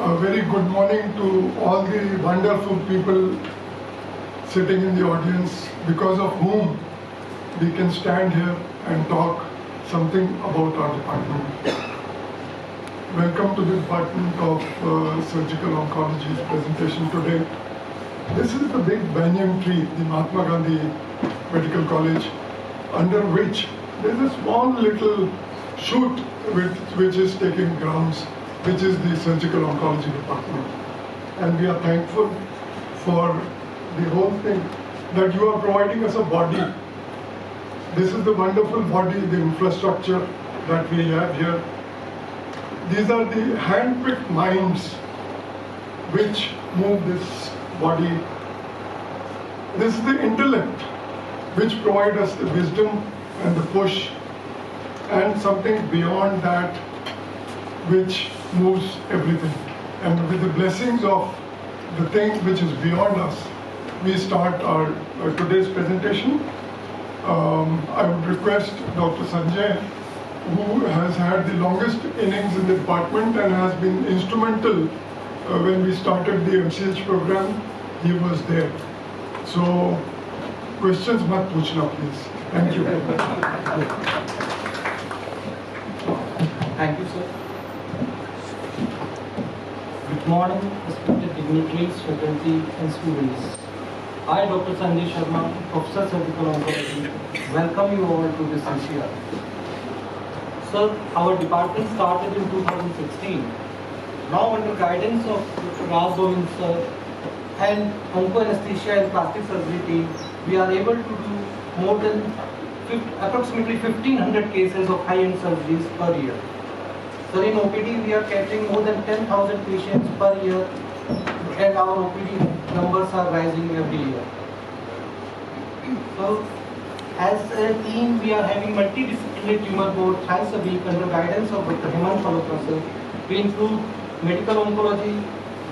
A very good morning to all the wonderful people sitting in the audience, because of whom we can stand here and talk something about our department. Welcome to the Department of Surgical Oncology's presentation today. This is the big banyan tree, the Mahatma Gandhi Medical College, under which there is a small little shoot which is taking grounds, which is the Surgical Oncology Department. And we are thankful for the whole thing, that you are providing us a body. This is the wonderful body, the infrastructure that we have here. These are the hand-picked minds which move this body. This is the intellect which provide us the wisdom and the push, and something beyond that which moves everything. And with the blessings of the thing which is beyond us, we start our today's presentation. I would request Dr. Sanjay, who has had the longest innings in the department and has been instrumental when we started the MCH program. He was there. So, questions mat puchna, please. Thank you. Thank you, sir. Good morning, respected dignitaries, faculty, and students. I, Dr. Sanjay Sharma, Professor Surgical Oncology, welcome you all to this NCR. Sir, our department started in 2016. Now, under guidance of Dr. Rajkumar sir and Onco Anesthesia and Plastic Surgery team, we are able to do more than approximately 1500 cases of high-end surgeries per year. Sir, in OPD, we are catering more than 10,000 patients per year, and our OPD numbers are rising every year. So, as a team, we are having multidisciplinary tumor board thrice a week under guidance of Dr. Hemant Malhotra sir. We include medical oncology,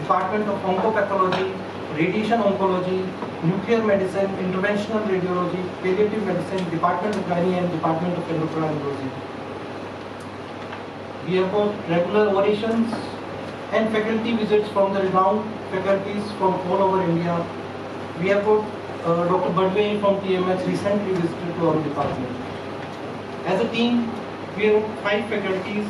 department of oncopathology, radiation oncology, nuclear medicine, interventional radiology, palliative medicine, department of Gynae, and department of endocrinology. We have got regular orations and faculty visits from the renowned faculties from all over India. We have got Dr. Badwe from TMH recently visited to our department. As a team, we have 5 faculties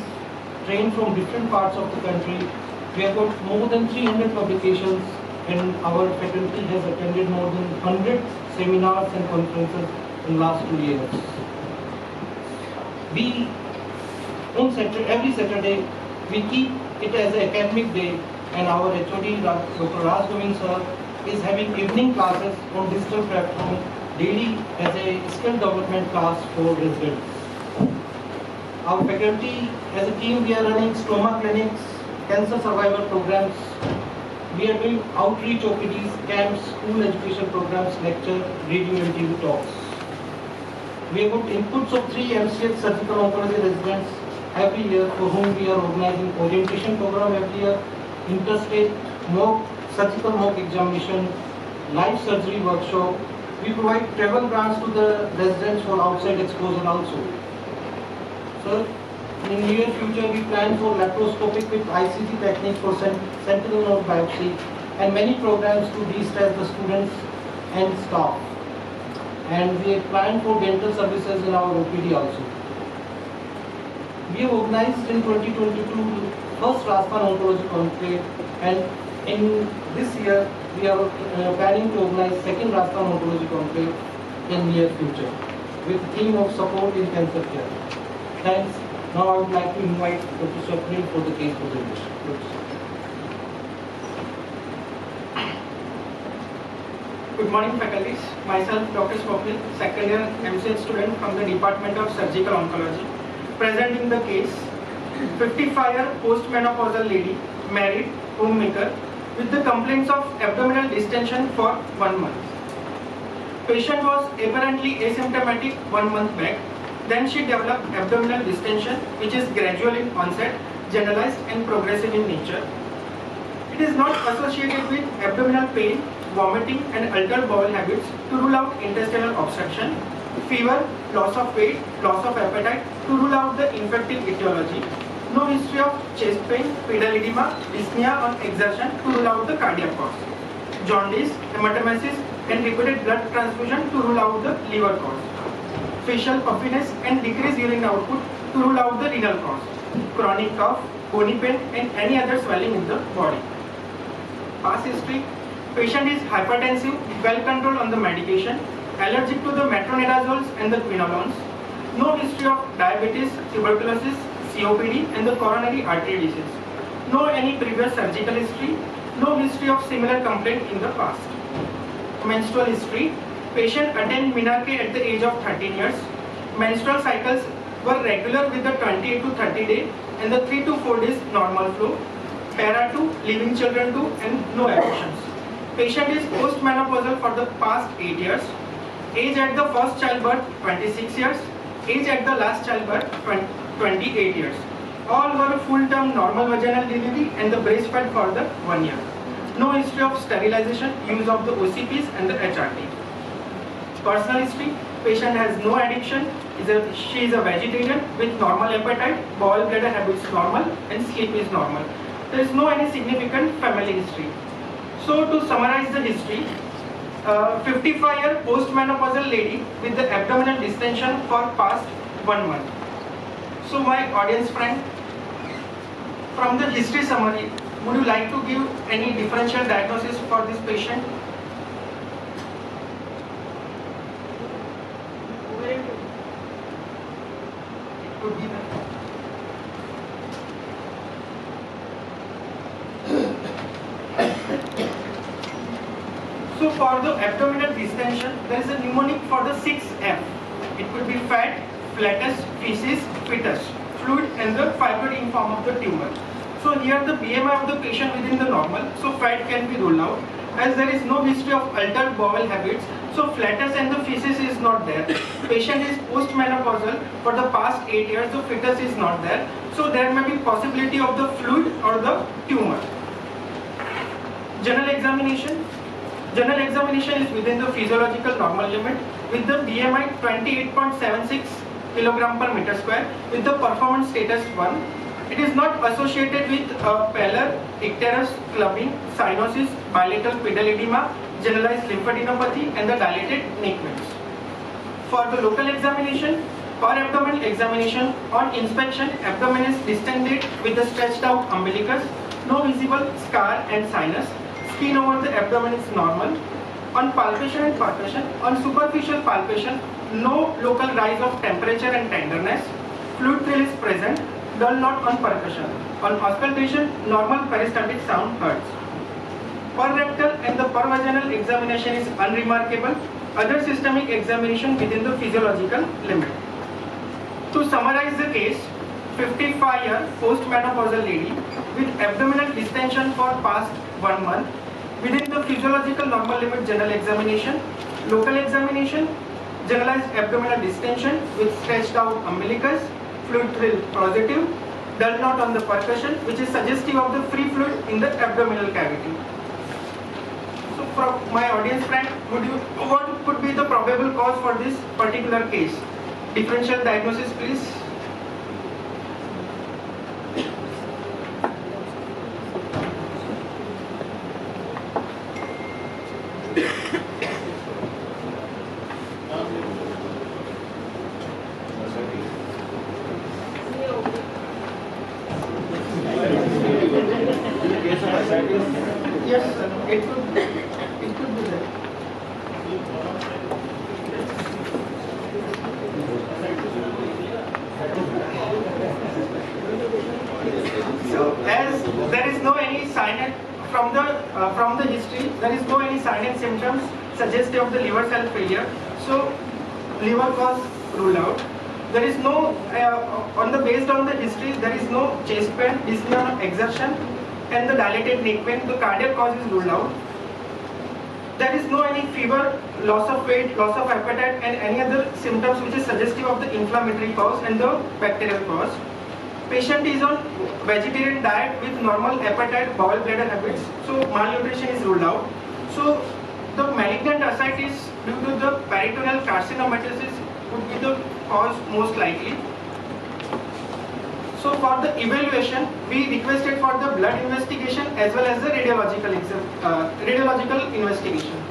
trained from different parts of the country. We have got more than 300 publications, and our faculty has attended more than 100 seminars and conferences in the last 2 years. We, every Saturday, we keep it as an academic day, and our HOD, Dr. Rajkumar sir, is having evening classes on digital platform daily as a skill development class for residents. Our faculty, as a team, we are running stoma clinics, cancer survival programs. We are doing outreach OPDs, camps, school education programs, lecture, reading and TV talks. We have got inputs of 3 MCH surgical oncology residents every year, for whom we are organizing orientation program every year, interstate mock, surgical mock examination, live surgery workshop. We provide travel grants to the residents for outside exposure also. So, in the near future, we plan for laparoscopic with ICG technique for sentinel node biopsy, and many programs to de-stress the students and staff. And we have planned for dental services in our OPD also. We have organized in 2022 first Rajasthan Oncology Conclave, and in this year we are planning to organize second Rajasthan Oncology Conclave in near future with the theme of support in cancer care. Thanks. Now I would like to invite Dr. Swapnil for the case presentation. Good morning, faculties. Myself, Dr. Swapnil, second year MCH student from the Department of Surgical Oncology, presenting the case 55-year postmenopausal lady, married, homemaker, with the complaints of abdominal distension for 1 month. Patient was apparently asymptomatic 1 month back. Then she developed abdominal distension, which is gradual in onset, generalized and progressive in nature. It is not associated with abdominal pain, vomiting and altered bowel habits to rule out intestinal obstruction, fever, loss of weight, loss of appetite to rule out the infective etiology, No history of chest pain, pedal edema, dyspnea on exertion to rule out the cardiac cause. Jaundice, hematemesis and repeated blood transfusion to rule out the liver cause. Facial puffiness and decreased urine output to rule out the renal cause. Chronic cough, bony pain and any other swelling in the body. Past history. Patient is hypertensive, well controlled on the medication, allergic to the metronidazoles and the quinolones. No history of diabetes, tuberculosis, COPD and the coronary artery disease. No any previous surgical history. No history of similar complaint in the past. Menstrual history. Patient attained menarche at the age of 13 years. Menstrual cycles were regular with the 28 to 30 day and the 3 to 4 days normal flow. Para 2, living children 2 and no abortions. Patient is postmenopausal for the past 8 years. Age at the first childbirth 26 years. Age at the last childbirth 28 years. All were full-term normal vaginal delivery and the breastfed for the 1 year. No history of sterilization, use of the OCPs and the HRT. Personal history. Patient has no addiction. She is a vegetarian with normal appetite, bowel bladder habits normal and sleep is normal. There is no any significant family history. So to summarize the history, 55-year postmenopausal lady with the abdominal distension for past 1 month. So my audience friend, from the history summary, would you like to give any differential diagnosis for this patient? It could be that. So for the abdominal distension, there is a mnemonic for the 6F. It could be fat, flatus, feces, fetus, fluid and the fibroid in form of the tumor. So here the BMI of the patient within the normal, so fat can be ruled out. As there is no history of altered bowel habits, so flatus and the feces is not there. Patient is postmenopausal for the past 8 years, so fetus is not there. So there may be possibility of the fluid or the tumor. General examination. General examination is within the physiological normal limit with the BMI 28.76 kg per meter square with the performance status 1. It is not associated with pallor, icterus, clubbing, cyanosis, bilateral pedal edema, generalized lymphadenopathy and the dilated neck veins. For the local examination, per abdominal examination, on inspection, abdomen is distended with the stretched out umbilicus, no visible scar and sinus. Skin over the abdomen is normal. On palpation and percussion, on superficial palpation, no local rise of temperature and tenderness. Fluid thrill is present, dull not on percussion. On auscultation, normal peristaltic sound hurts. Per rectal and the per vaginal examination is unremarkable. Other systemic examination within the physiological limit. To summarize the case, 55-year postmenopausal lady with abdominal distension for past 1 month. Within the physiological normal limit, general examination, local examination, generalized abdominal distension with stretched out umbilicus, fluid thrill positive, dull knot on the percussion, which is suggestive of the free fluid in the abdominal cavity. So from my audience friend, what could be the probable cause for this particular case? Differential diagnosis please. Yes, it could be that. So as there is no any sign from the history, there is no any sign and symptoms suggestive of the liver cell failure. So liver cause ruled out. There is no based on the history, there is no chest pain, dyspnea on exertion, and the dilated neck vein. The cardiac cause is ruled out. There is no any fever, loss of weight, loss of appetite, and any other symptoms which is suggestive of the inflammatory cause and the bacterial cause. Patient is on vegetarian diet with normal appetite, bowel bladder habits, so malnutrition is ruled out. So the malignant ascites due to the peritoneal carcinomatosis would be the cause most likely. So for the evaluation, we requested for the blood investigation as well as the radiological investigation.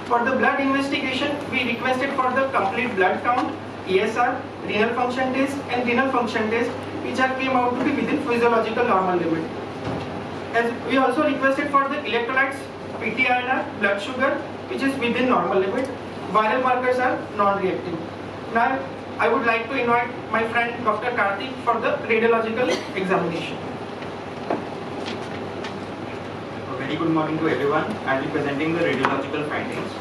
For the blood investigation, we requested for the complete blood count, ESR, renal function test and renal function test, which came out to be within physiological normal limit. As we also requested for the electrolytes, PTINR, blood sugar, which is within normal limit. Viral markers are non-reactive. Now, I would like to invite my friend Dr. Kartik for the radiological examination. A very good morning to everyone. I will be presenting the radiological findings.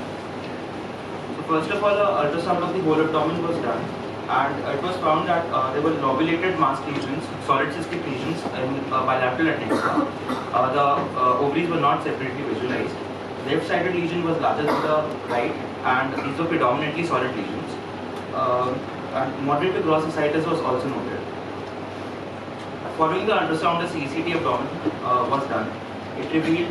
So first of all, the ultrasound of the whole abdomen was done, and it was found that there were lobulated mass lesions, solid cystic lesions in bilateral adnexa. The ovaries were not separately visualized. Left-sided lesion was larger than the right, and these were predominantly solid lesions. And moderate to gross ascites was also noted. Following the ultrasound, the CCT abdomen was done. It revealed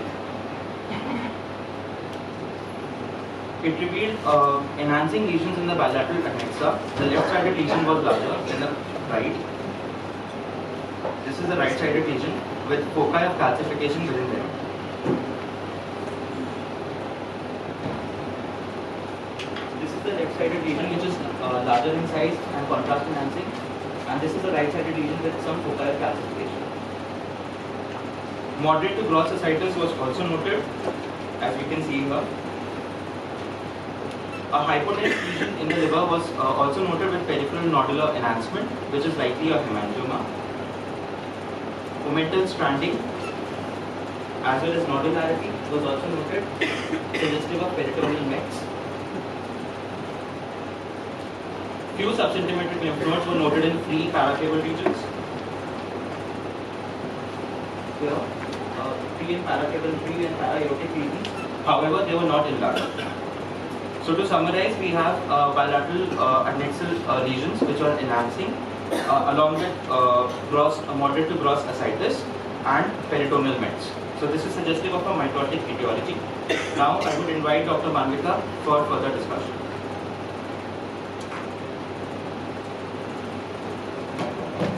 enhancing lesions in the bilateral adnexa. The left-sided lesion was larger than the right. This is the right-sided lesion with foci of calcification within them. This is the left-sided lesion, which is larger in size and contrast enhancing, and this is the right-sided lesion with some foci of calcification. Moderate to gross ascites was also noted, as we can see here. A hypotensive lesion in the liver was also noted with peripheral nodular enhancement, which is likely a hemangioma. Omental stranding as well as nodularity was also noted, suggestive of peritoneal mets. Few subcentimetric lymph nodes were noted in free paracaval regions. Here, free and para-aortic regions. However, they were not enlarged. So to summarize, we have bilateral adnexal lesions which are enhancing, along with moderate to gross ascites and peritoneal mets. So this is suggestive of a mitotic etiology. Now I would invite Dr. Manvika for further discussion.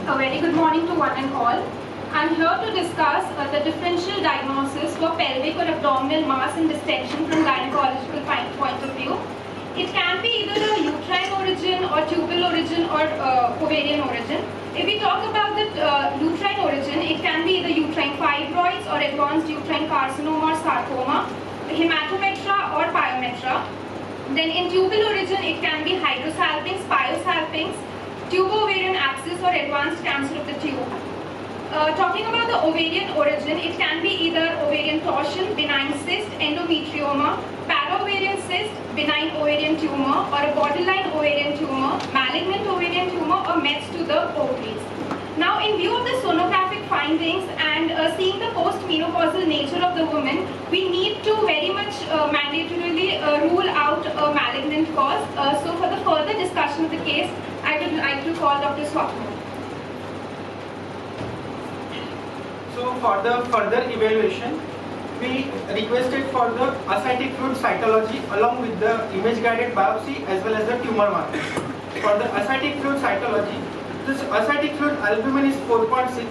A very good morning to one and all. I am here to discuss the differential diagnosis for pelvic or abdominal mass and distension from gynecological point of view. It can be either a uterine origin or tubal origin or ovarian origin. If we talk about the uterine origin, it can be either uterine fibroids or advanced uterine carcinoma or sarcoma, hematometra or pyometra. Then in tubal origin, it can be hydrosalpinx, pyosalpinx, tubo-ovarian axis or advanced cancer of the tube. Talking about the ovarian origin, it can be either ovarian torsion, benign cyst, endometrioma, para-ovarian cyst, benign ovarian tumor, or a borderline ovarian tumor, malignant ovarian tumor, or mets to the ovaries. Now, in view of the sonographic findings and seeing the post-menopausal nature of the woman, we need to very much mandatorily rule out a malignant cause. So for the further discussion of the case, I would like to call Dr. Swapnil. So for the further evaluation, we requested for the ascitic fluid cytology along with the image-guided biopsy as well as the tumor markers. For the ascitic fluid cytology, this ascitic fluid albumin is 4.6.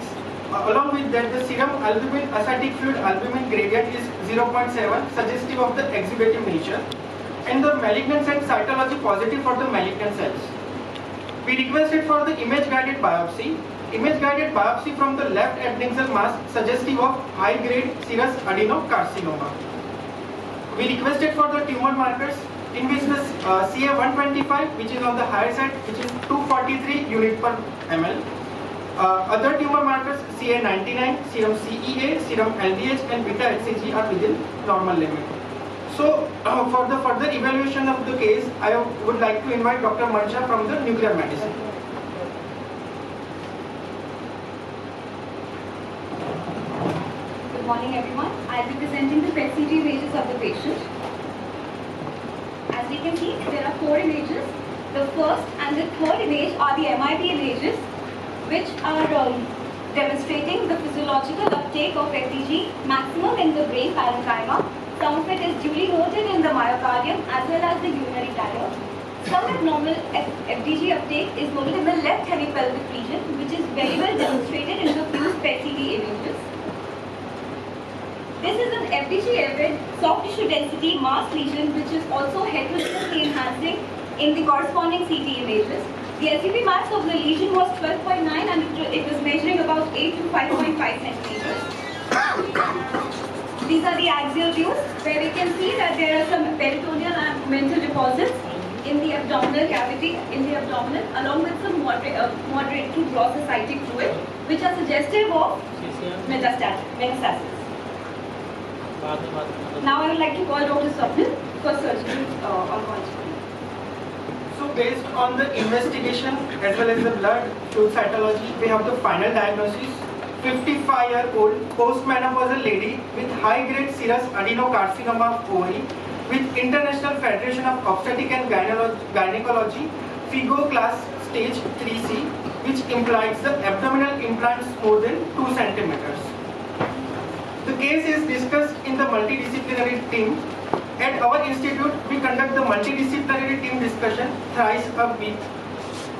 Along with that, the serum albumin ascitic fluid albumin gradient is 0.7, suggestive of the exhibitive nature, and the malignant cell cytology positive for the malignant cells. We requested for the image-guided biopsy. Image-guided biopsy from the left adnexal mass suggestive of high-grade serous adenocarcinoma. We requested for the tumor markers, in which the CA125, which is on the higher side, which is 243 unit per ml. Other tumor markers, CA99, serum CEA, serum LDH, and beta HCG are within normal limit. So, for the further evaluation of the case, I would like to invite Dr. Mancha from the nuclear medicine. Good morning, everyone. I'll be presenting the PET-CT images of the patient. As we can see, there are 4 images. The first and the third image are the MIP images, which are demonstrating the physiological uptake of FDG maximum in the brain parenchyma. Some of it is duly noted in the myocardium as well as the urinary bladder. Some abnormal FDG uptake is noted in the left hemipelvic region, which is very well demonstrated in the fused PET-CT images. This is an FDG-avid soft tissue density mass lesion, which is also heterogeneously enhancing in the corresponding CT images. The LCP max of the lesion was 12.9 and it was measuring about 8 to 5.5 centimeters. These are the axial views where we can see that there are some peritoneal and mental deposits in the abdominal cavity, along with some moderate to gross ascitic fluid, which are suggestive of metastasis. Now I would like to call Dr. Swapnil for surgery oncology. So based on the investigation as well as the blood fluid cytology, we have the final diagnosis. 55-year-old postmenopausal lady with high-grade serous adenocarcinoma of ovary with International Federation of Obstetrics and Gynecology, FIGO class stage 3C, which implies the abdominal implants more than 2 centimeters. The case is discussed in the multidisciplinary team. At our institute, we conduct the multidisciplinary team discussion thrice a week.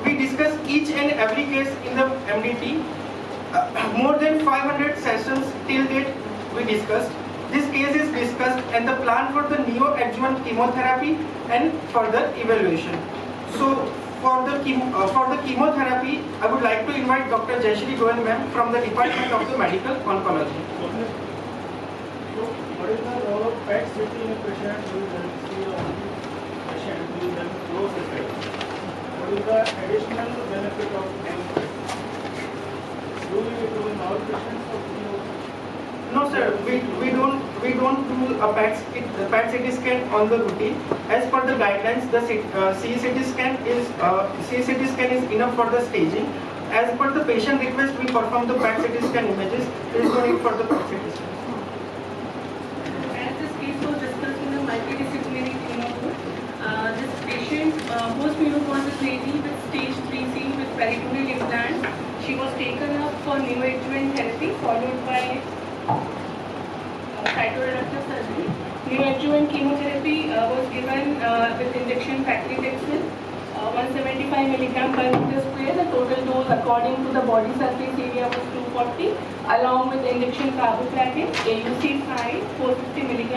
We discuss each and every case in the MDT. More than 500 sessions till date we discussed. This case is discussed and the plan for the neoadjuvant chemotherapy and further evaluation. So for the chemotherapy, I would like to invite Dr. Shree Goyal ma'am from the Department of the Medical Oncology. So what is the role of PET-CT in a patient who is see on patient who is having close effect? What is the additional benefit of PET? Do we do in all patients or No sir, we don't do a PET-CT scan on the routine. As per the guidelines, the CT scan is enough for the staging. As per the patient request, we perform the PET-CT scan images. There is no need for the PET-CT scan. As this case was discussed in the multidisciplinary team of this patient, postmenopausal lady with stage 3C with peritoneal implant. She was taken up for neoadjuvant therapy followed by cytoreductive surgery. Neoadjuvant chemotherapy was given with injection paclitaxel, 175 mg per meter square. The total dose according to the body surface area was 240, along with injection carboplatin, AUC 5, 450 mg.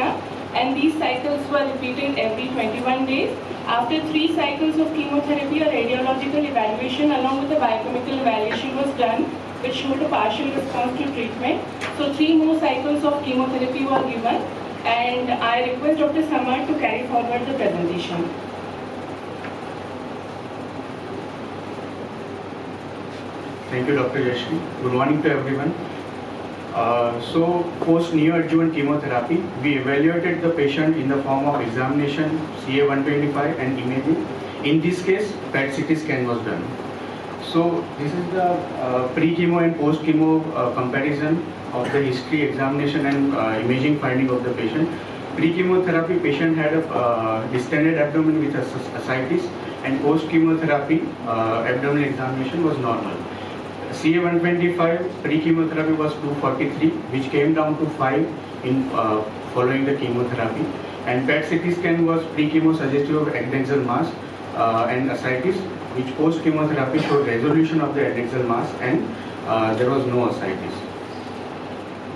And these cycles were repeated every 21 days. After 3 cycles of chemotherapy, a radiological evaluation along with a biochemical evaluation was done, which showed a partial response to treatment. So 3 more cycles of chemotherapy were given, and I request Dr. Samarth to carry forward the presentation. Thank you, Dr. Shree. Good morning to everyone. So, post neoadjuvant chemotherapy, we evaluated the patient in the form of examination, CA-125 and imaging. In this case, PET-CT scan was done. So, this is the pre-chemo and post-chemo comparison of the history, examination and imaging finding of the patient. Pre-chemotherapy, patient had a distended abdomen with ascites, and post-chemotherapy, abdominal examination was normal. CA-125 pre-chemotherapy was 243, which came down to 5 in following the chemotherapy. And PET-CT scan was pre-chemo suggestive of adnexal mass and ascites, which post-chemotherapy showed resolution of the adnexal mass and there was no ascites.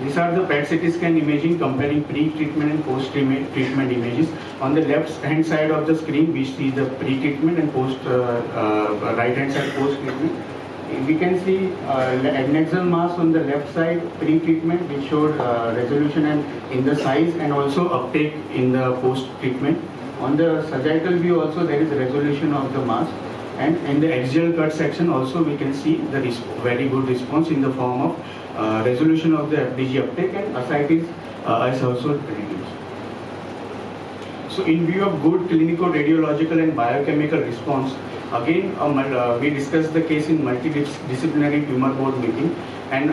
These are the PET-CT scan imaging comparing pre-treatment and post-treatment images. On the left-hand side of the screen, we see the pre-treatment and right-hand side post-treatment. We can see adnexal mass on the left side pre-treatment, which showed resolution and in the size and also uptake in the post-treatment. On the sagittal view also there is resolution of the mass, and in the axial cut section also we can see the very good response in the form of resolution of the FDG uptake, and ascites is also reduced. So in view of good clinico-radiological and biochemical response, again, we discussed the case in multidisciplinary tumor board meeting, and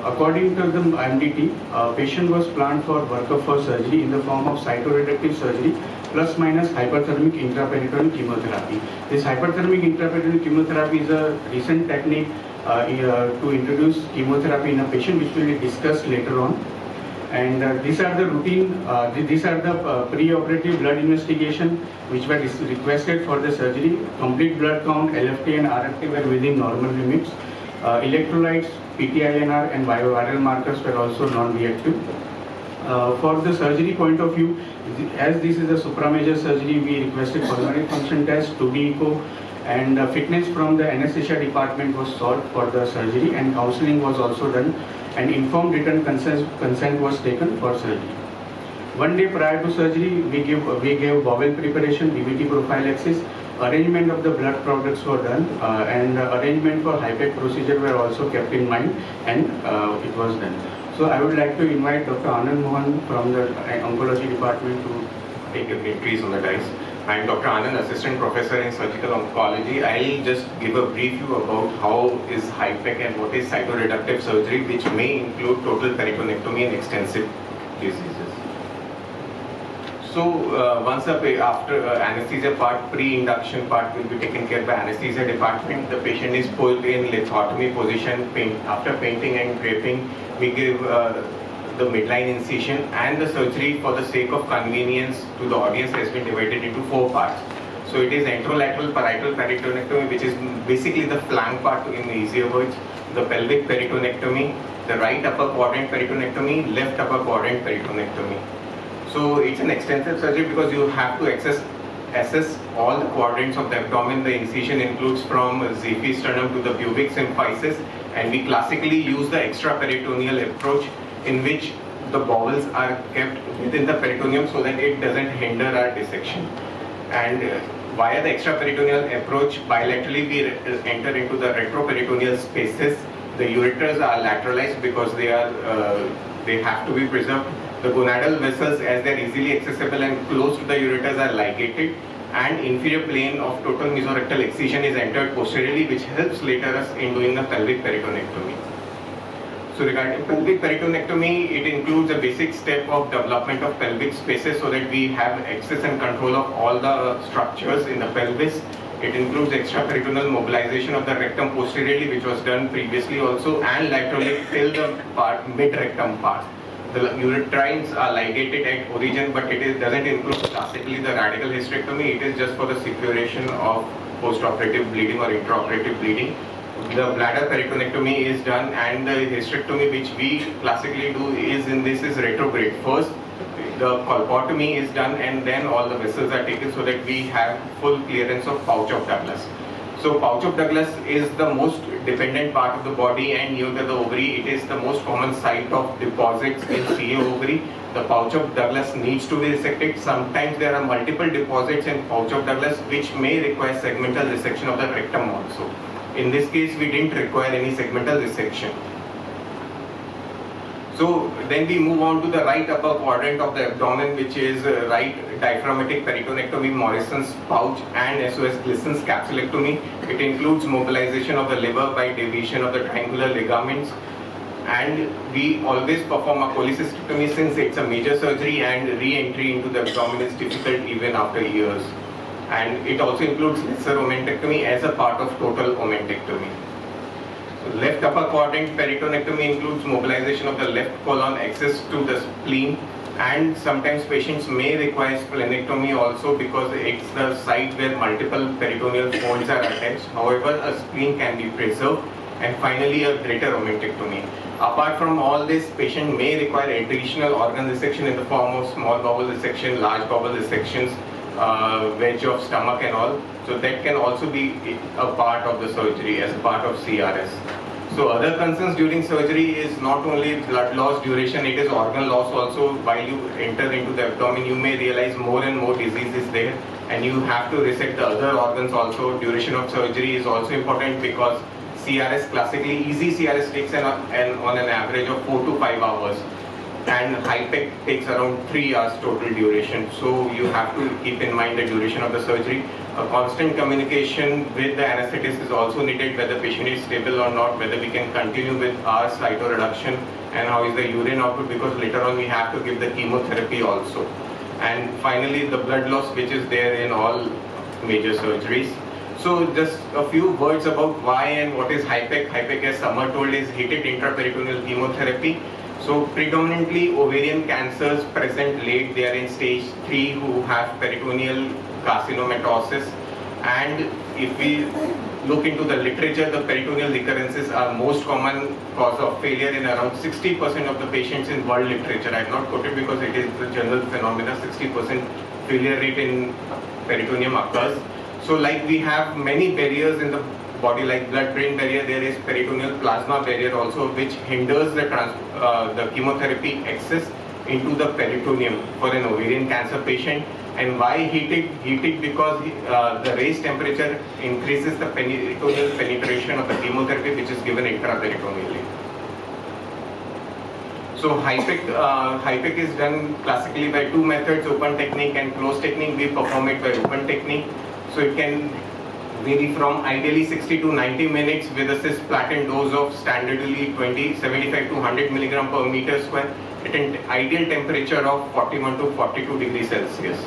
according to the MDT, patient was planned for workup for surgery in the form of cytoreductive surgery plus minus hyperthermic intraperitoneal chemotherapy. This hyperthermic intraperitoneal chemotherapy is a recent technique to introduce chemotherapy in a patient, which will be discussed later on. And these are the routine, these are the pre-operative blood investigation which were requested for the surgery. Complete blood count, LFT and RFT were within normal limits. Electrolytes, PTINR and bioviral markers were also non-reactive. For the surgery point of view, as this is a supramajor surgery, we requested pulmonary function test, 2D echo, and fitness from the anesthesia department was sought for the surgery, and counseling was also done, and informed written consent was taken for surgery. 1 day prior to surgery, we gave bowel preparation, DVT prophylaxis, arrangement of the blood products were done, and arrangement for HIPEC procedure were also kept in mind, and it was done. So I would like to invite Dr. Anand Mohan from the Oncology department to take dignitaries on the dais. I am Dr. Anand, Assistant Professor in Surgical Oncology. I'll just give a brief view about how is HIPEC and what is cytoreductive surgery, which may include total peritonectomy and extensive diseases. So once after anesthesia part, pre-induction part will be taken care by anesthesia department. The patient is put in lithotomy position. After painting and draping, we give the midline incision, and the surgery, for the sake of convenience to the audience, has been divided into 4 parts. So it is anterolateral parietal peritonectomy, which is basically the flank part in easier words, the pelvic peritonectomy, the right upper quadrant peritonectomy, left upper quadrant peritonectomy. So it's an extensive surgery because you have to assess all the quadrants of the abdomen. The incision includes from Xiphi sternum to the pubic symphysis, and we classically use the extraperitoneal approach, in which the bowels are kept within the peritoneum so that it doesn't hinder our dissection. And via the extraperitoneal approach, bilaterally we enter into the retroperitoneal spaces. The ureters are lateralized because they have to be preserved. The gonadal vessels, as they are easily accessible and close to the ureters, are ligated, and inferior plane of total mesorectal excision is entered posteriorly, which helps later us in doing the pelvic peritonectomy. So regarding pelvic peritonectomy, it includes a basic step of development of pelvic spaces so that we have access and control of all the structures in the pelvis. It includes extraperitoneal mobilization of the rectum posteriorly, which was done previously also, and laterally till the mid-rectum part. The uretrines are ligated at origin, but it doesn't include classically the radical hysterectomy. It is just for the securation of post-operative bleeding or intraoperative bleeding. The bladder peritonectomy is done, and the hysterectomy which we classically do is retrograde. First, the colpotomy is done, and then all the vessels are taken so that we have full clearance of pouch of Douglas. So pouch of Douglas is the most dependent part of the body, and near to the ovary, it is the most common site of deposits in CA ovary. The pouch of Douglas needs to be resected. Sometimes there are multiple deposits in pouch of Douglas which may require segmental resection of the rectum also. In this case, we didn't require any segmental resection. So then we move on to the right upper quadrant of the abdomen, which is right diaphragmatic peritonectomy, Morrison's pouch, and SOS Glisson's capsulectomy. It includes mobilization of the liver by deviation of the triangular ligaments. And we always perform a cholecystectomy since it's a major surgery, and re-entry into the abdomen is difficult even after years. And it also includes lesser omentectomy as a part of total omentectomy. So left upper quadrant peritonectomy includes mobilization of the left colon, access to the spleen, and sometimes patients may require splenectomy also because it's the site where multiple peritoneal folds are attached. However, a spleen can be preserved. And finally, a greater omentectomy. Apart from all this, patient may require additional organ resection in the form of small bowel resection, large bowel resections, wedge of stomach and all. So that can also be a part of the surgery as a part of CRS. So other concerns during surgery is not only blood loss duration, it is organ loss also. While you enter into the abdomen, you may realize more and more disease is there, and you have to resect the other organs also. Duration of surgery is also important because CRS, classically easy CRS takes on an average of 4 to 5 hours, and HIPEC takes around 3 hours total duration. So you have to keep in mind the duration of the surgery. A constant communication with the anesthetist is also needed, whether the patient is stable or not, whether we can continue with our cytoreduction, and how is the urine output, because later on we have to give the chemotherapy also. And finally, the blood loss, which is there in all major surgeries. So just a few words about why and what is HIPEC. HIPEC, as Samarth told, is heated intraperitoneal chemotherapy. So predominantly ovarian cancers present late, they are in stage 3 who have peritoneal carcinomatosis, and if we look into the literature, the peritoneal recurrences are most common cause of failure in around 60% of the patients in world literature. I have not quoted because it is the general phenomena, 60% failure rate in peritoneum occurs. So like we have many barriers in the body like blood-brain barrier, there is peritoneal plasma barrier also, which hinders the chemotherapy access into the peritoneum for an ovarian cancer patient. And why heated? Heated because the raised temperature increases the peritoneal penetration of the chemotherapy, which is given intraperitoneally. So HIPEC is done classically by two methods, open technique and closed technique. We perform it by open technique. So it can vary from ideally 60 to 90 minutes with a cisplatin dose of standardly 75 to 100 milligram per meter square at an ideal temperature of 41 to 42 degrees Celsius.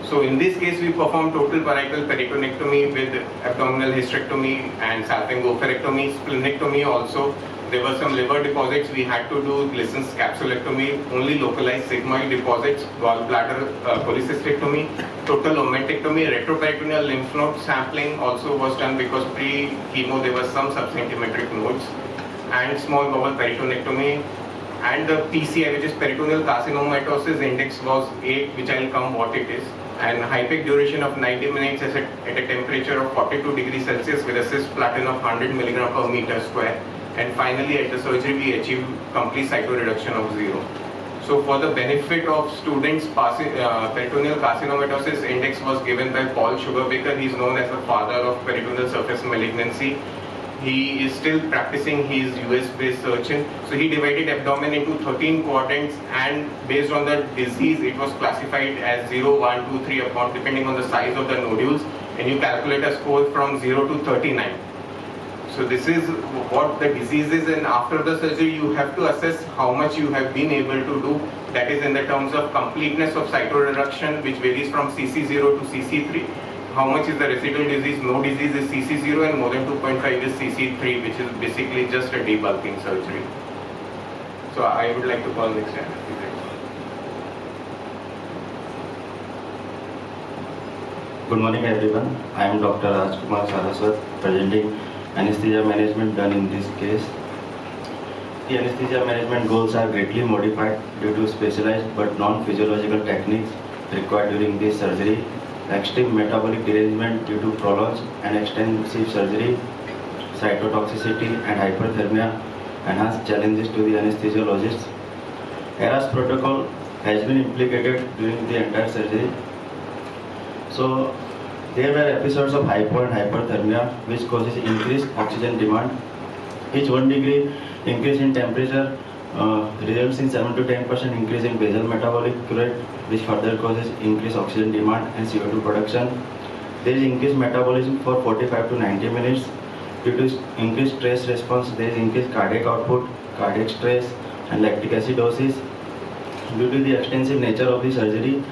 So in this case, we perform total parietal peritonectomy with abdominal hysterectomy and salpingo-oophorectomy, splenectomy also. There were some liver deposits, we had to do Glissen's capsulectomy, only localized sigmoid deposits, gallbladder cholecystectomy, total omentectomy, retroperitoneal lymph node sampling also was done because pre-chemo there were some subcentimetric nodes, and small bowel peritonectomy. And the PCI, which is peritoneal carcinomatosis index, was 8, which I will come what it is. And HIPEC duration of 90 minutes at a temperature of 42 degrees Celsius with a cisplatin of 100 milligram per meter square. And finally, at the surgery, we achieved complete cytoreduction of 0. So for the benefit of students, peritoneal carcinomatosis index was given by Paul Sugarbaker. He is known as the father of peritoneal surface malignancy. He is still practicing, he is US-based surgeon. So he divided abdomen into 13 quadrants, and based on the disease, it was classified as 0, 1, 2, 3 upon depending on the size of the nodules, and you calculate a score from 0 to 39. So this is what the disease is, and after the surgery you have to assess how much you have been able to do. That is in the terms of completeness of cytoreduction, which varies from CC0 to CC3. How much is the residual disease? No disease is CC0 and more than 2.5 is CC3, which is basically just a debulking surgery. So I would like to call next anesthesia. Good morning everyone. I am Dr. Rajkumar Saraswat, presenting anesthesia management done in this case. The anesthesia management goals are greatly modified due to specialized but non-physiological techniques required during this surgery. Extreme metabolic derangement due to prolonged and extensive surgery, cytotoxicity and hyperthermia enhance challenges to the anesthesiologists. ERAS protocol has been implicated during the entire surgery. So there were episodes of hypo and hyperthermia which causes increased oxygen demand. Each 1 degree increase in temperature results in 7 to 10% increase in basal metabolic rate, which further causes increased oxygen demand and CO2 production. There is increased metabolism for 45 to 90 minutes. Due to increased stress response, there is increased cardiac output, cardiac stress and lactic acidosis. Due to the extensive nature of the surgery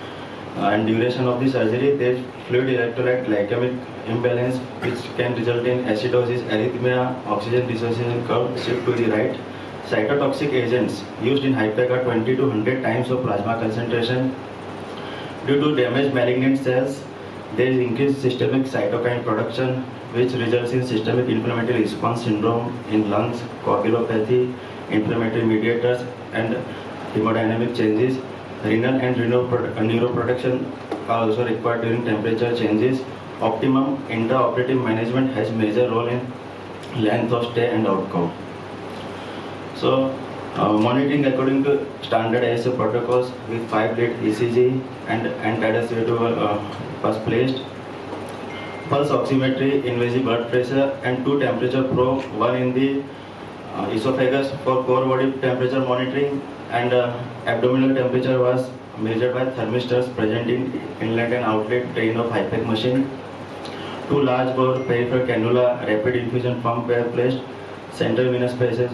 and duration of the surgery, there is fluid electrolyte glycemic imbalance, which can result in acidosis, arrhythmia, oxygen dissociation curve shift to the right. Cytotoxic agents used in HIPEC are 20 to 100 times of plasma concentration. Due to damaged malignant cells, there is increased systemic cytokine production, which results in systemic inflammatory response syndrome in lungs, coagulopathy, inflammatory mediators, and hemodynamic changes. Renal and neuroprotection are also required during temperature changes. Optimum intraoperative management has major role in length of stay and outcome. So, monitoring according to standard ISO protocols with 5-lead ECG and anti-tidal CO2 was placed. Pulse oximetry, invasive blood pressure, and 2 temperature probe, one in the esophagus for core body temperature monitoring, and abdominal temperature was measured by thermistors present in inlet and outlet drain of HIPEC machine. 2 large bore peripheral cannula rapid infusion pump were placed, central venous spaces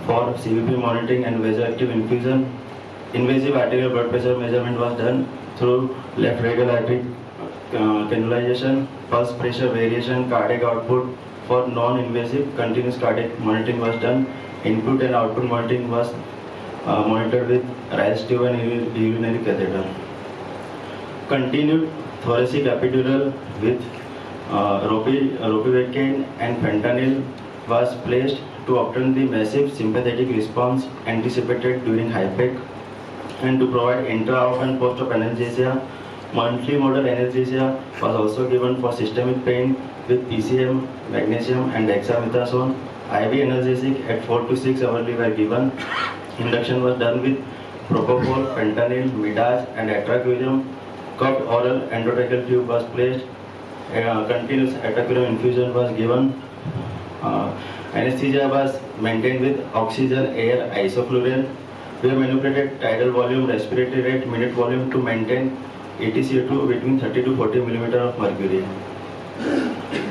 for CVP monitoring and vasoactive infusion. Invasive arterial blood pressure measurement was done through left radial artery cannulization. Pulse pressure variation, cardiac output for non-invasive continuous cardiac monitoring was done. Input and output monitoring was monitored with rise tube and urinary catheter. Continued thoracic epidural with ropivacaine and fentanyl was placed to obtain the massive sympathetic response anticipated during hypec and to provide intra-op and post-op analgesia. Monthly modal analgesia was also given for systemic pain with PCM, magnesium and dexamethasone. IV analgesic at 4 to 6 hourly were given. Induction was done with propofol, fentanyl, midage and atracurium. Cupped oral endotracheal tube was placed. Continuous atracurium infusion was given. Anesthesia was maintained with oxygen, air, isoflurane. We have manipulated tidal volume, respiratory rate, minute volume to maintain ATCO2 between 30 to 40 millimeter of mercury.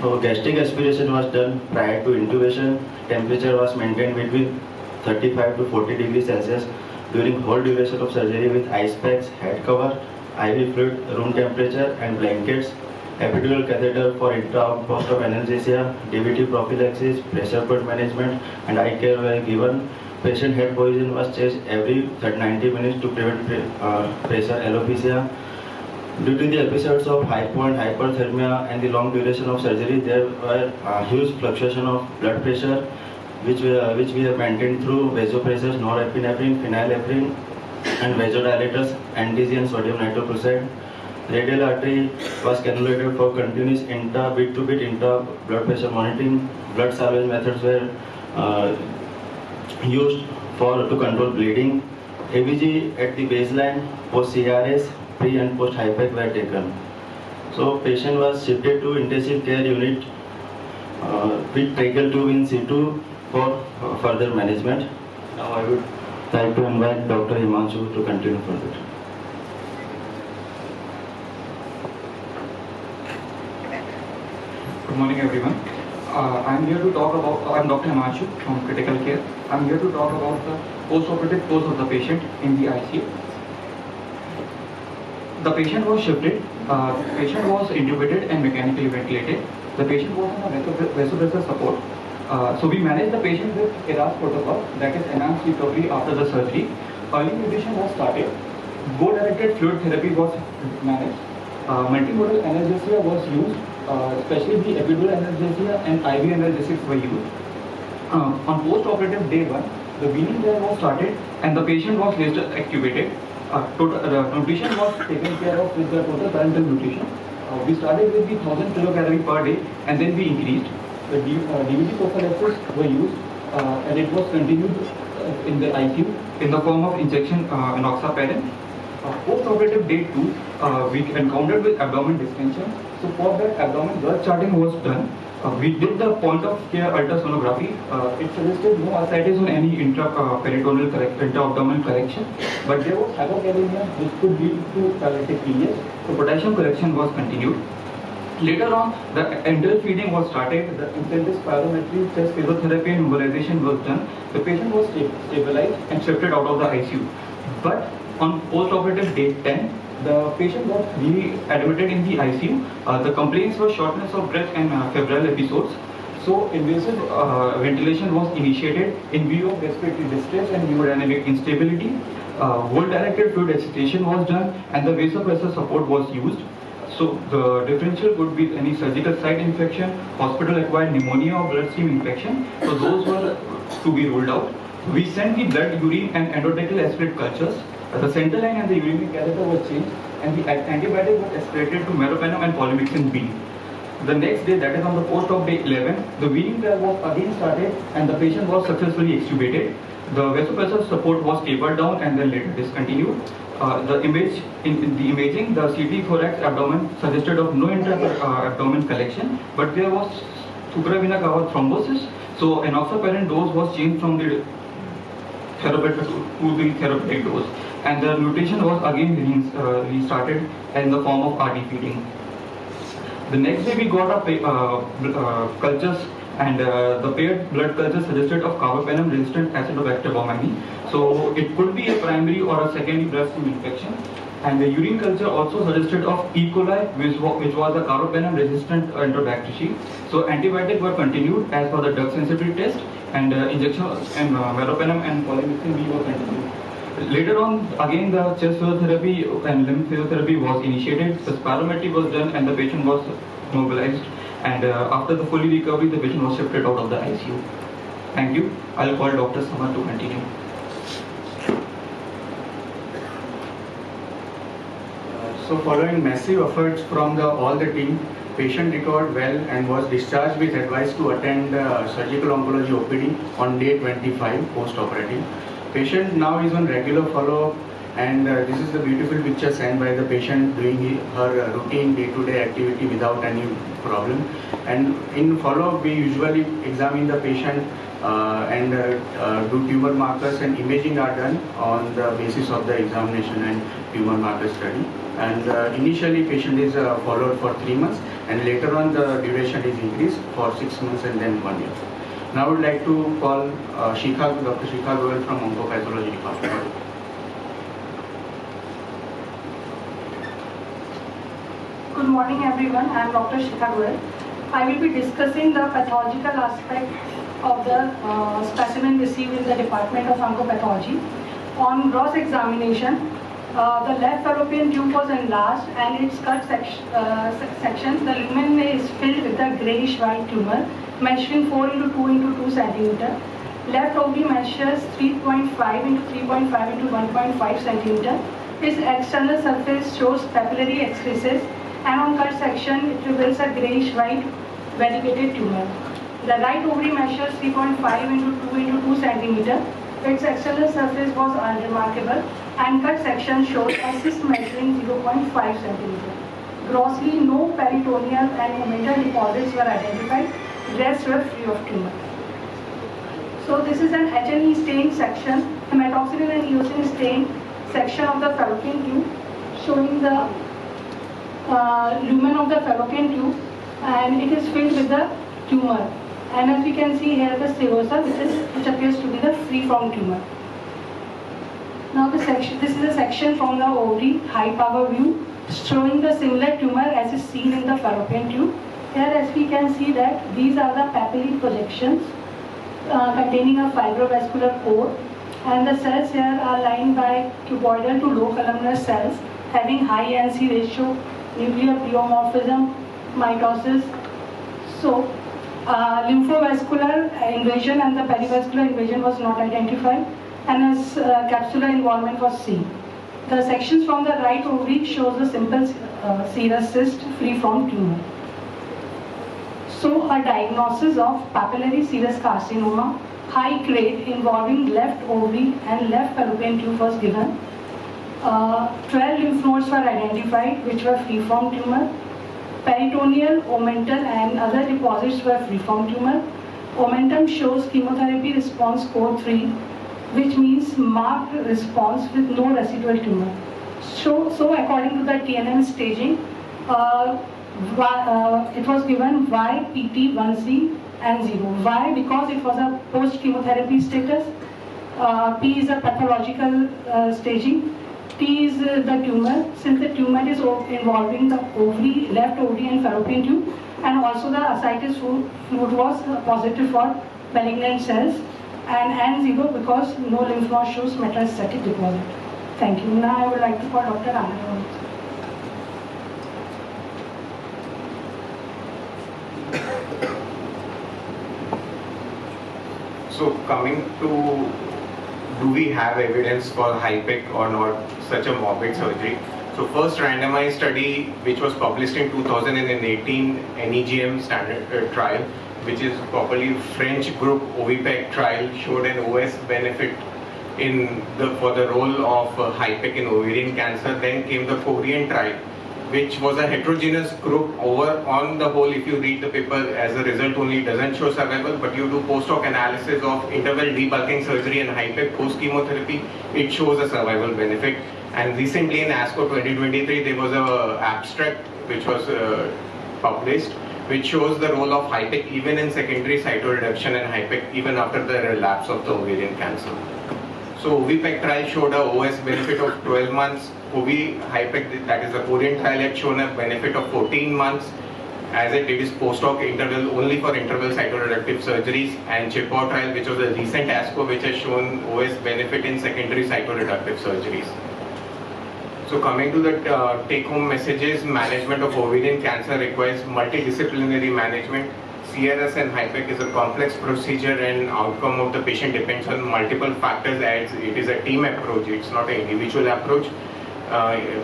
So gastric aspiration was done prior to intubation. Temperature was maintained between 35 to 40 degrees Celsius during whole duration of surgery with ice packs, head cover, IV fluid, room temperature and blankets. Epidural catheter for intra post-op analgesia, DVT prophylaxis, pressure point management and eye care were given. Patient head position was changed every 90 minutes to prevent pressure alopecia. Due to the episodes of hypo and hyperthermia and the long duration of surgery, there were huge fluctuation of blood pressure, which we have maintained through vasopressors, norepinephrine, phenylephrine, and vasodilators, anti and sodium nitroprusside. Radial artery was cannulated for continuous bit-to-bit blood pressure monitoring. Blood salvage methods were used to control bleeding. ABG at the baseline, post CRS, pre and post hypec were taken. So patient was shifted to intensive care unit with tracheal tube in situ for further management. Now I would like to invite Dr. Himanshu to continue further. Good morning, everyone. I'm here to talk about, I'm Dr. Himanshu from Critical Care. I'm here to talk about the post-operative course of the patient in the ICU. The patient was shifted, the patient was intubated and mechanically ventilated. The patient was on a vasopressor support. So we managed the patient with ERAS protocol, that is enhanced recovery after the surgery. Early nutrition was started. Go-directed fluid therapy was managed. Multimodal analgesia was used, especially the epidural analgesia and IV analgesics were used. On post-operative day 1, the weaning care was started and the patient was later extubated. Nutrition was taken care of with the total parenteral nutrition. We started with the 1000 kilocalorie per day and then we increased. The DVT prophylaxis were used and it was continued in the ICU in the form of injection enoxaparin. Post-operative day 2, we encountered with abdomen distension. So for that, abdomen blood charting was done. We did the point of care ultrasonography. It suggested no ascites on any intra-peritoneal intra-abdominal correction, but there was hypokalemia which could lead to paralytic periods. So potassium correction was continued. Later on, the enteral feeding was started. The intensity spirometry, chest physiotherapy and mobilization was done. The patient was stabilized and shifted out of the ICU. But on post-operative day 10, the patient was re-admitted in the ICU. The complaints were shortness of breath and febrile episodes. So invasive ventilation was initiated in view of respiratory distress and hemodynamic instability. Volt-directed fluid excitation was done and the vasopressor support was used. So the differential would be any surgical site infection, hospital-acquired pneumonia or bloodstream infection. So those were to be ruled out. We sent the blood, urine and endotracheal aspirate cultures. The center line and the urinary catheter were changed and the antibiotic was aspirated to meropenem and polymyxin B. The next day, that is on the post-op day 11, the weaning trial was again started and the patient was successfully extubated. The vasopressor support was tapered down and then later discontinued. The image in the imaging, the CT thorax abdomen suggested of no intra-abdomen collection, but there was supravena covered thrombosis. So enoxaparin dose was changed from the therapeutic to the therapeutic dose, and the nutrition was again restarted in the form of RT feeding. The next day we got a cultures and the paired blood culture suggested of carbapenem resistant Acinetobacter baumannii. So it could be a primary or a secondary bloodstream infection. And the urine culture also suggested of E. coli, which was a carbapenem resistant Enterobacter. So antibiotics were continued as per the drug sensitivity test, and injection and meropenem and polymyxin B were continued. Later on, again the chest physiotherapy and limb physiotherapy was initiated. The spirometry was done and the patient was mobilized. And after the fully recovery, the patient was shifted out of the ICU. Thank you. I'll call Dr. Samarth to continue. So following massive efforts from all the team, patient recovered well and was discharged with advice to attend surgical oncology OPD on day 25 post-operative. Patient now is on regular follow-up, and this is the beautiful picture sent by the patient doing her routine day-to-day activity without any problem. And in follow-up, we usually examine the patient and do tumor markers, and imaging are done on the basis of the examination and tumor marker study. And initially patient is followed for 3 months, and later on the duration is increased for 6 months and then 1 year. Now I would like to call Shikha, Dr. Shikha Goyal from Onco Pathology Department. Good morning everyone, I am Dr. Shikha Goyal. I will be discussing the pathological aspect of the specimen received in the Department of Oncopathology. On gross examination, the left fallopian tube was enlarged and its cut section, the lumen is filled with a greyish white tumor measuring 4 into 2 into 2 centimeter. Left ovary measures 3.5 into 3.5 into 1.5 centimeter. Its external surface shows papillary excrescence, and on cut section it reveals a greyish white variegated tumor. The right ovary measures 3.5 into 2 into 2 centimeter. Its external surface was unremarkable, and cut section shows a cyst measuring 0.5 centimeter. Grossly, no peritoneal and omental deposits were identified. Rest were free of tumor. So this is an H&E stain section, hematoxylin and eosin stain section of the fallopian tube, showing the lumen of the fallopian tube, and it is filled with the tumor. And as we can see here, the serosa, which appears to be the free from tumor. Now this is a section from the ovary, high power view, showing the similar tumor as is seen in the fallopian tube. Here as we can see that these are the papillary projections containing a fibrovascular core, and the cells here are lined by cuboidal to low columnar cells having high NC ratio, nuclear pleomorphism, mitosis. So lymphovascular invasion and the perivascular invasion was not identified, and as capsular involvement was seen. The sections from the right ovary shows a simple serous cyst free from tumor. So a diagnosis of papillary serous carcinoma, high grade, involving left ovary and left fallopian tube was given. 12 lymph nodes were identified which were free from tumor. Peritoneal, omental and other deposits were free from tumor. Omentum shows chemotherapy response score 3, which means marked response with no residual tumor. So according to the TNM staging, it was given Y, PT, 1C and 0. Why? Because it was a post-chemotherapy status. P is a pathological staging. T is the tumor, since the tumor is involving the ovary, left ovary and fallopian tube, and also the ascites fluid was positive for malignant cells, and N0 because no lymph node shows metastatic deposit. Thank you. Now I would like to call Dr. Anand. So coming to, do we have evidence for HIPEC or not, such a morbid surgery? So first randomized study, which was published in 2018 NEGM standard trial, which is properly French group OVPEC trial, showed an OS benefit for the role of HIPEC in ovarian cancer. Then came the Korean trial, which was a heterogeneous group. On the whole, if you read the paper, as a result only doesn't show survival, but you do post-hoc analysis of interval debulking surgery and HIPEC post-chemotherapy, it shows a survival benefit. And recently in ASCO 2023, there was an abstract which was published, which shows the role of HIPEC even in secondary cytoreduction and HIPEC even after the relapse of the ovarian cancer. So OVPEC trial showed a OS benefit of 12 months. HIPEC, that is the Korean trial, had shown a benefit of 14 months. as it is post-hoc interval only for interval cytoreductive surgeries, and CHIPAW trial, which was a recent ASCO, which has shown OS benefit in secondary cytoreductive surgeries. So coming to the take-home messages, management of ovarian cancer requires multidisciplinary management. CRS and HIPEC is a complex procedure, and outcome of the patient depends on multiple factors, as it is a team approach, it's not an individual approach.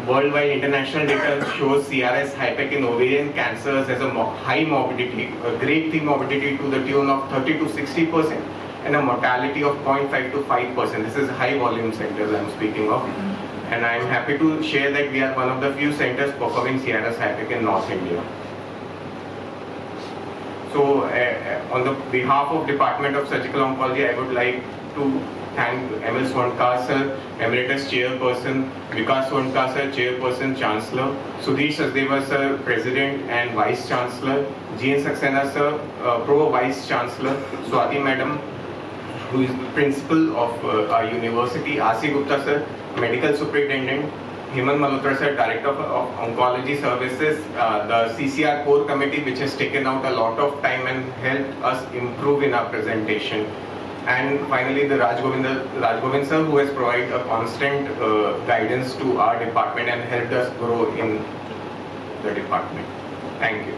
Worldwide international data shows CRS HIPEC in ovarian cancers has a high morbidity, a grade 3 morbidity to the tune of 30 to 60%, and a mortality of 0.5 to 5%. This is high volume centers I'm speaking of. And I'm happy to share that we are one of the few centers performing CRS HIPEC in North India. So on the behalf of Department of Surgical Oncology, I would like to thank M.L. Swankar sir, Emeritus Chairperson, Vikas Swankar sir, Chairperson, Chancellor, Sudhesh Sachdeva sir, President and Vice Chancellor, Jain Saxena sir, Pro Vice Chancellor, Swati Madam, who is the Principal of our University, R.C. Gupta sir, Medical Superintendent, Hemant Malhotra sir, Director of Oncology Services, the CCR Core Committee, which has taken out a lot of time and helped us improve in our presentation. And finally, the Raj Govind sir, who has provided a constant guidance to our department and helped us grow in the department. Thank you.